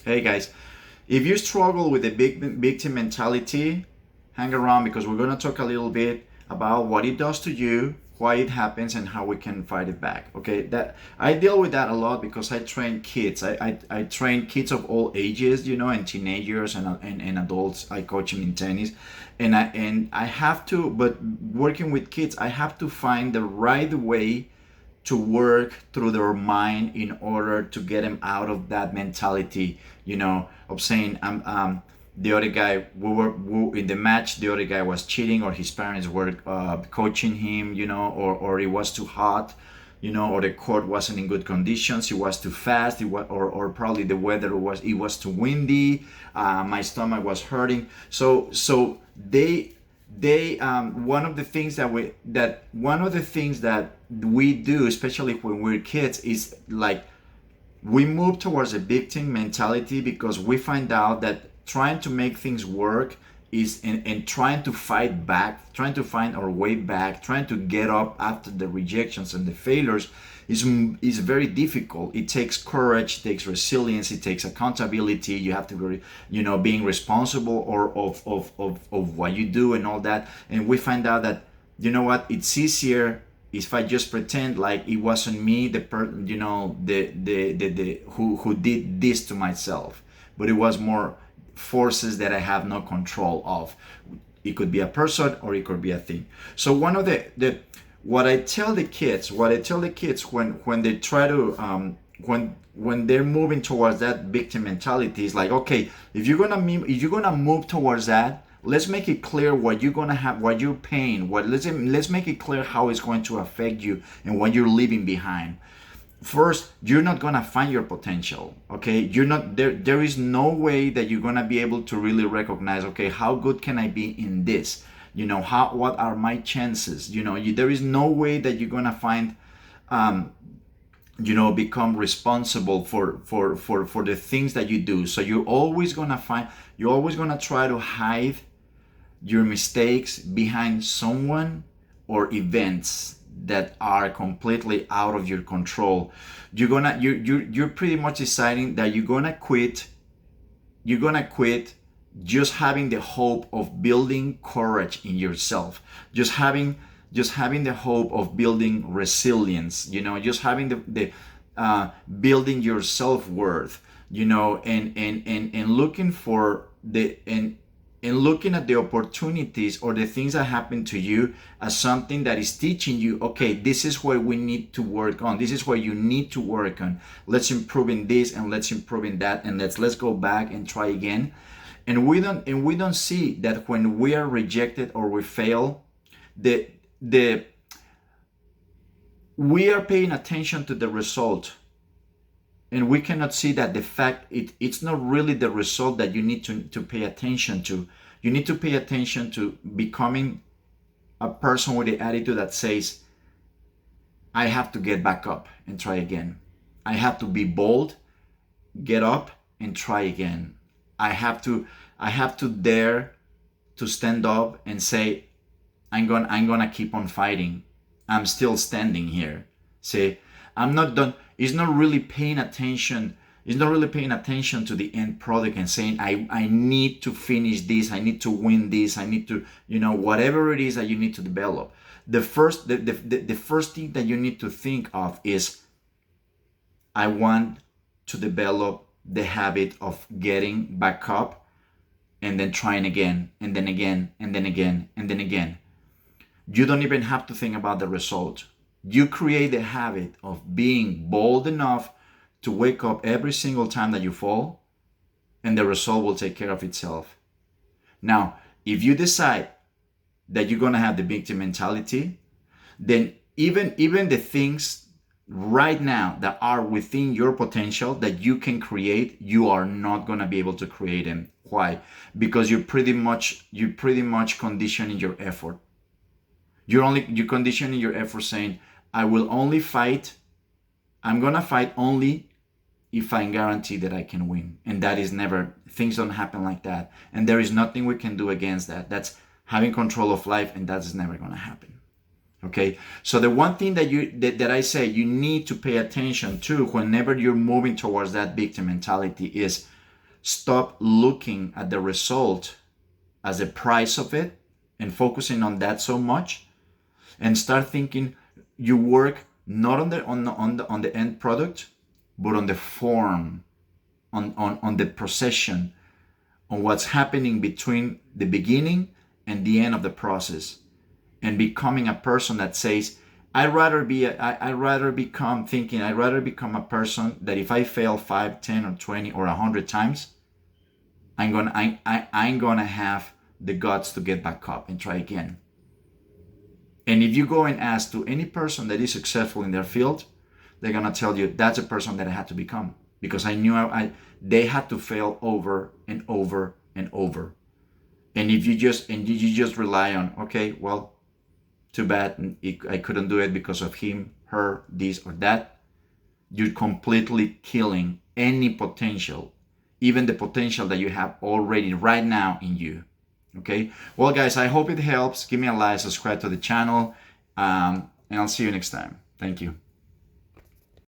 Hey guys, if you struggle with the big victim mentality, hang around because we're going to talk a little bit about what it does to you, why it happens, and how we can fight it back. Okay, that I deal with that a lot because I train kids. I train kids of all ages, and teenagers and adults. I coach them in tennis, and I have to. But working with kids, I have to find the right way to work through their mind in order to get them out of that mentality, of saying, the other guy, in the match, the other guy was cheating, or his parents were coaching him, or it was too hot, or the court wasn't in good conditions, it was too fast, or probably the weather was too windy, my stomach was hurting. So they one of the things that we do, especially when we're kids, is like we move towards a victim mentality because we find out that trying to make things work is and trying to fight back, trying to find our way back, trying to get up after the rejections and the failures is very difficult. It takes courage, it takes resilience, it takes accountability. You have to be, being responsible or of what you do and all that. And we find out that, it's easier if I just pretend like it wasn't me, who did this to myself, but it was more forces that I have no control of. It could be a person or it could be a thing. So one of the what I tell the kids when they try to when they're moving towards that victim mentality is like, okay, if you're gonna move towards that, let's make it clear what you're gonna have, what you're paying, let's make it clear how it's going to affect you and what you're leaving behind. First, you're not gonna find your potential. Okay, you're not there. There is no way that you're gonna be able to really recognize, okay, how good can I be in this? What are my chances? There is no way that you're gonna find become responsible for the things that you do. So you're always gonna try to hide your mistakes behind someone or events that are completely out of your control. You're pretty much deciding that you're gonna quit just having the hope of building courage in yourself, just having the hope of building resilience, just having the building your self-worth, and looking for and looking at the opportunities or the things that happen to you as something that is teaching you, okay, this is where we need to work on. This is where you need to work on. Let's improve in this and let's improve in that, and let's go back and try again. And we don't see that when we are rejected or we fail, we are paying attention to the result. And we cannot see that the fact it's not really the result that you need to pay attention to. You need to pay attention to becoming a person with the attitude that says, I have to get back up and try again. I have to be bold, get up and try again. I have to dare to stand up and say, I'm gonna keep on fighting. I'm still standing here. Say, I'm not done. It's not really paying attention to the end product and saying, I need to finish this, I need to win this, I need to, whatever it is that you need to develop. The first thing that you need to think of is, I want to develop the habit of getting back up and then trying again, and then again, and then again, and then again. You don't even have to think about the result. You create the habit of being bold enough to wake up every single time that you fall, and the result will take care of itself. Now, if you decide that you're going to have the victim mentality, then even the things right now that are within your potential that you can create, you are not going to be able to create them. Why? Because you're pretty much conditioning your effort. You're conditioning your effort saying, I'm gonna fight only if I guarantee that I can win. And that is never, things don't happen like that. And there is nothing we can do against that. That's having control of life, and that is never gonna happen. Okay? So the one thing that I say you need to pay attention to whenever you're moving towards that victim mentality is, stop looking at the result as the price of it and focusing on that so much, and start thinking you work not on the end product, but on the form, on the procession, on what's happening between the beginning and the end of the process, and becoming a person that says, I'd rather become a person that if I fail 5, 10, or 20 or 100 times, I'm gonna have the guts to get back up and try again. And if you go and ask to any person that is successful in their field, they're gonna tell you that's a person that I had to become, because I knew they had to fail over and over and over. And if you just rely on, okay, well, too bad, I couldn't do it because of him, her, this or that, you're completely killing any potential, even the potential that you have already right now in you. Okay, well guys, I hope it helps. Give me a like, subscribe to the channel, and I'll see you next time. Thank you.